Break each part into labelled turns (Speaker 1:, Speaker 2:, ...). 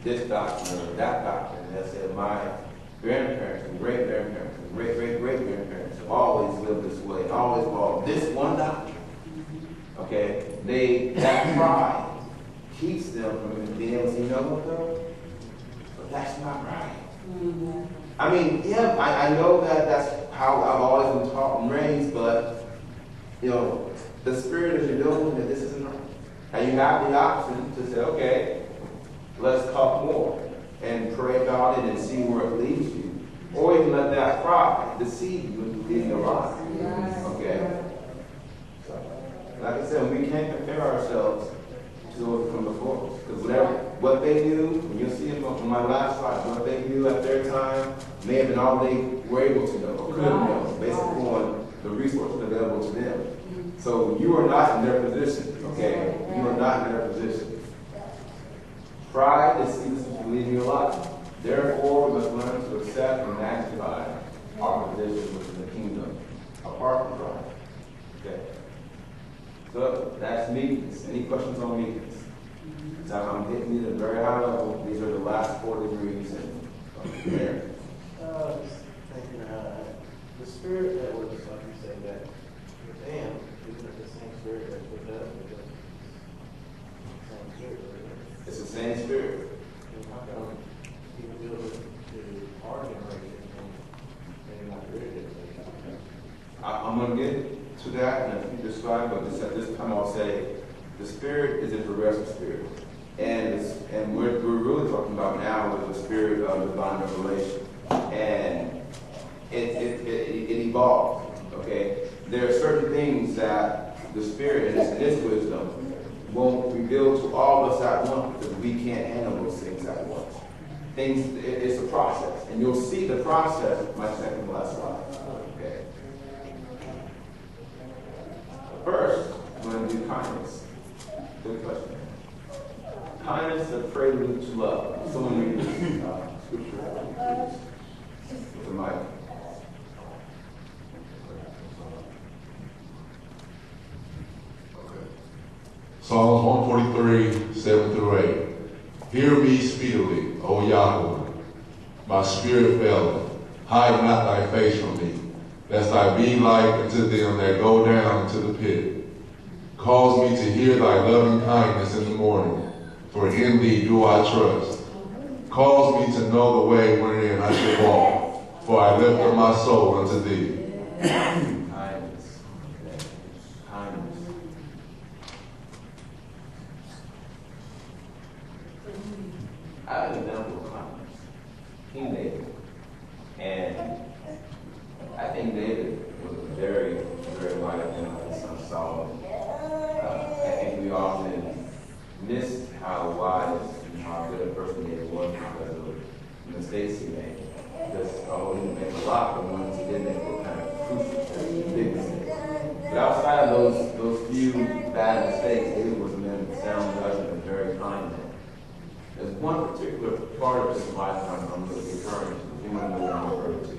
Speaker 1: this doctrine or that doctrine. They'll say, my grandparents and great-grandparents and great-great-great-grandparents have always lived this way, always followed this one doctrine. Okay? That pride keeps them from being able to say, you know what, though? But that's not right. I mean, yeah, I know that that's how I've always been taught and raised, but, you know, the spirit is knowing that this isn't right. And you have the option to say, okay, let's talk more and pray about it and see where it leads you. Or you can let that pride deceive you into being a lie. Okay? So, like I said, we can't compare ourselves to those from before us. Because what they knew, and you'll see it on my last slide, what they knew at their time may have been all they were able to know or could have known, based upon the resources available to them. So you are not in their position, okay? You are not in their position. Pride deceives us into believing a lie. Therefore, we must learn to accept and magnify our position within the kingdom, apart from pride. Okay? So that's meekness. Any questions on meekness? So I'm getting these at a very high level. These are the last 4 degrees in there.
Speaker 2: Just thinking, the spirit that was, like you say, that within, isn't it the same spirit that's with us? Same spirit, right?
Speaker 1: It's the same spirit.
Speaker 2: And how come he revealed it to our generation and maybe not your generation?
Speaker 1: I'm going to get to that in a future slide, but just at this time I'll say the spirit is a progressive spirit. And we're really talking about now with the spirit of divine revelation. And it evolves, okay? There are certain things that the spirit in its wisdom won't reveal to all of us at once because we can't handle those things at once. It's a process. And you'll see the process in my second last slide. Okay. First, I'm going to do kindness. Good question. Kindness is a prelude to love. Someone read this scripture with the mic.
Speaker 3: Okay. Psalms 143, 7 through 8. Hear me speedily, O Yahweh. My spirit faileth. Hide not thy face from me, lest I be like unto them that go down into the pit. Cause me to hear thy loving kindness in the morning, for in thee do I trust. Cause me to know the way wherein I should walk, for I lift up my soul unto thee.
Speaker 1: Kindness. Kindness. I have an example of kindness. King David. And I think David was a very, very wise man like his son Solomon. I think we often miss how wise and how good a person David was because of the mistakes he made. Because although he didn't make a lot, the ones he did make were kind of crucial, big mistakes. But outside of those few bad mistakes, David was a man with sound judgment and very kind man. There's one particular part of his lifetime I'm really referring to. You might know what I'm referring to.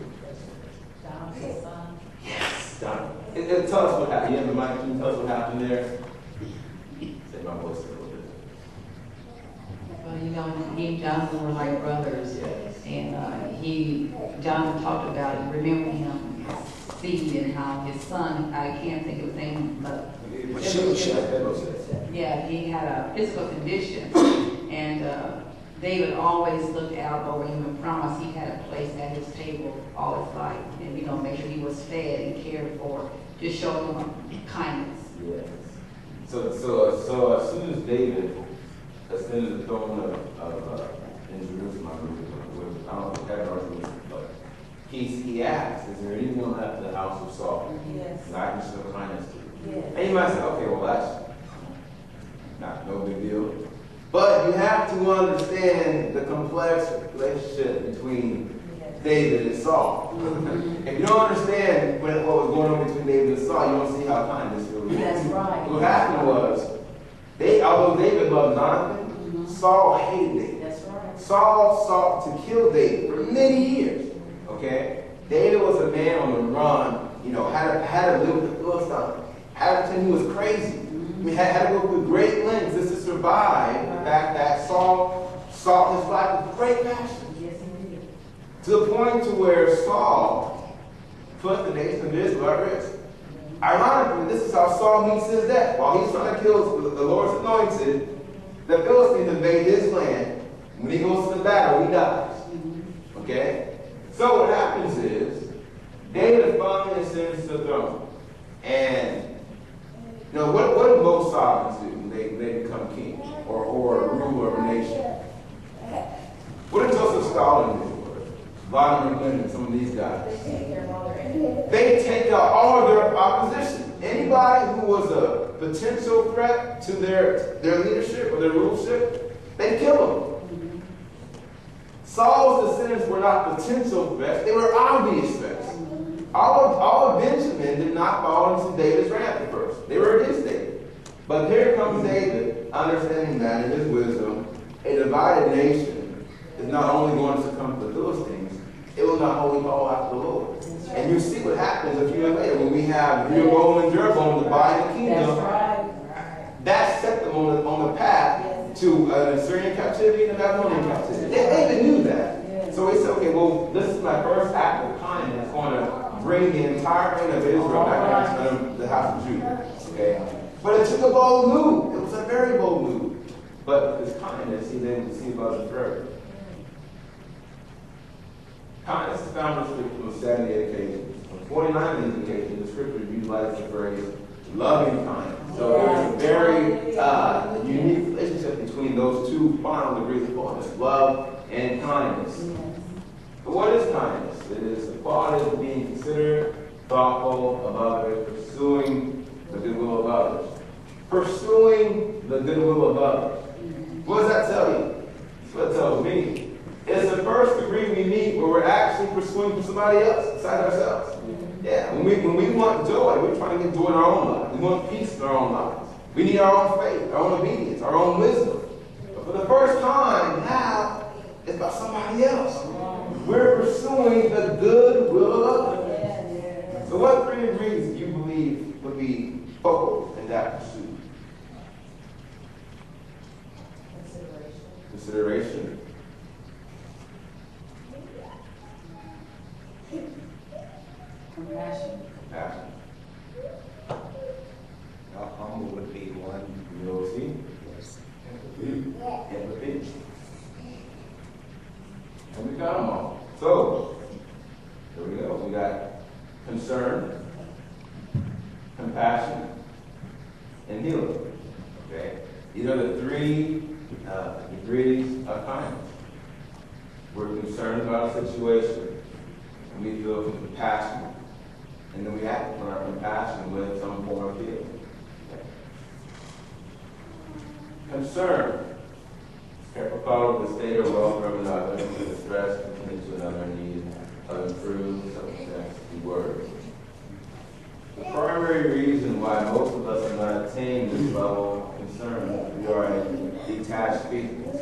Speaker 4: Jonathan's son.
Speaker 1: Yes, Jonathan. Tell us what happened. You have the mic? Can you tell us what happened there? Say my voice a little bit.
Speaker 4: Well, you know, he and Jonathan were like brothers.
Speaker 1: Yes.
Speaker 4: And Jonathan talked about it, remember him speaking and how his son, I can't think of his name, but yeah, he had a physical condition. And David always looked out over him and promised he had a place at his table all his life. And, you know, make sure he was fed and cared for, just show him kindness.
Speaker 1: Yes. So as soon as David ascended the throne of in Jerusalem, I don't know if heaven or Jerusalem, but he asked, is there anyone left in the house of Saul?
Speaker 4: Yes.
Speaker 1: And I can show kindness to?
Speaker 4: Yes.
Speaker 1: And you might say, okay, well that's no big deal. But you have to understand the complex relationship between David and Saul. If you don't understand what was going on between David and Saul, you don't see how kind this really is.
Speaker 4: That's right.
Speaker 1: What happened was, although David loved Jonathan, Saul hated David.
Speaker 4: That's right.
Speaker 1: Saul sought to kill David for many years. Okay? David was a man on the run, you know, had to live with the Philistines, had to pretend he was crazy. I mean, had to go through great lengths just to survive the fact that Saul sought all his life with great passion.
Speaker 4: Yes, he did.
Speaker 1: To the point to where Saul put the nation of Israel at risk. Ironically, this is how Saul meets his death. While he's trying to kill the Lord's anointed, the Philistines invade his land. When he goes to the battle, he dies. Okay? So what happens is, David finally ascends to the throne. And, you know, what do most sovereigns do when they become king or ruler of a nation? What did Joseph Stalin do? Vladimir Lenin, some of these guys. They take out all of their opposition. Anybody who was a potential threat to their leadership or their rulership, they kill them. Saul's descendants were not potential threats, they were obvious threats. All of Benjamin did not fall into David's wrath at first. They were against David. But here comes David, understanding that in his wisdom, a divided nation is not only going to succumb to the Philistines, it will not only fall after the Lord. And you see what happens a few years later when we have Rehoboam and Jeroboam dividing the kingdom. That set them on the path to an Assyrian captivity and a Babylonian captivity. They even knew that. So he said, okay, well, this is my first act of kindness that's going to bring the entire reign of Israel back into the house of Judah. Okay? But it took a bold move. It was a very bold move. But with his kindness, he then received others forever. Kindness is found in Scripture on 78 occasions. On 49 of these occasions, the Scripture utilizes the phrase loving kindness. So there's a very unique relationship between those two final degrees of holiness, love and kindness. But what is kindness? It is the quality of being considerate, thoughtful of others, pursuing the goodwill of others. Pursuing the goodwill of others. What does that tell you? That's what it tells me. It's the first degree we meet where we're actually pursuing for somebody else besides ourselves. Yeah, when we want joy, we're trying to get joy in our own lives. We want peace in our own lives. We need our own faith, our own obedience, our own wisdom. But for the first time, now it's about somebody else. We're pursuing the good will of others. So what 3 degrees do you believe would be focal in that pursuit? Consideration.
Speaker 4: Compassion.
Speaker 1: Compassion.
Speaker 5: Humble would be one.
Speaker 1: Humility.
Speaker 5: Yes.
Speaker 1: Empathy. And we got them all. So, here we go. We got concern, compassion, and healing. Okay? These are the 3 degrees of kindness. We're concerned about a situation, and we feel compassion. And then we act on our compassion with some form of feeling. Okay. Concern. Careful thought of the state or welfare of another, the distress continues to another need of improved circumstances and words. The primary reason why most of us have not attained this level of concern is we are a detached people.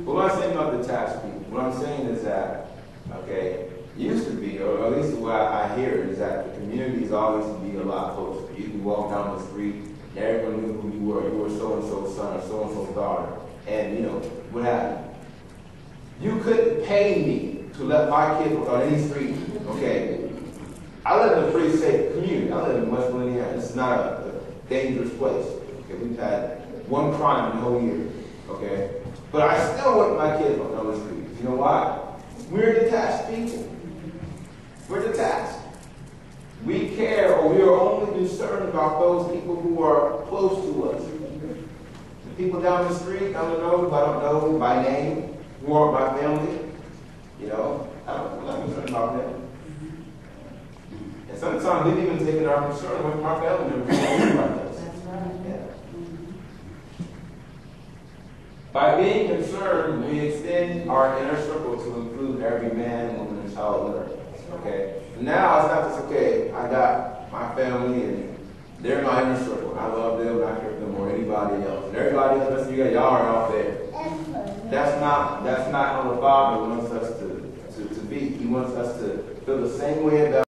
Speaker 1: But what I'm saying about detached people, what I'm saying is that, okay, used to be, or at least the way I hear it, is that the communities always used to be a lot closer. You could walk down the street, and everyone knew who you were. You were so-and-so's son or so-and-so's daughter. And, you know, what happened? You couldn't pay me to let my kids walk on any street, okay? I live in a pretty safe community. I live in West Indiana. It's not a dangerous place. Okay, we've had 1 crime in the whole year, okay? But I still want my kids walk down the street. You know why? We're detached people. We're detached. We care, or we are only concerned about those people who are close to us. The people down the street, down the road, who I don't know by name, who are my family, you know, I'm not concerned about them. And sometimes we've even taken our concern with our family members like this. Yeah. By being concerned, we extend our inner circle to include every man, woman, and child on earth. Okay? Now it's not just, okay, I got my family and they're my inner circle. I love them and I care for them more than anybody else. And everybody else, listen, you got y'all are out there. That's not how the Father wants us to be. He wants us to feel the same way about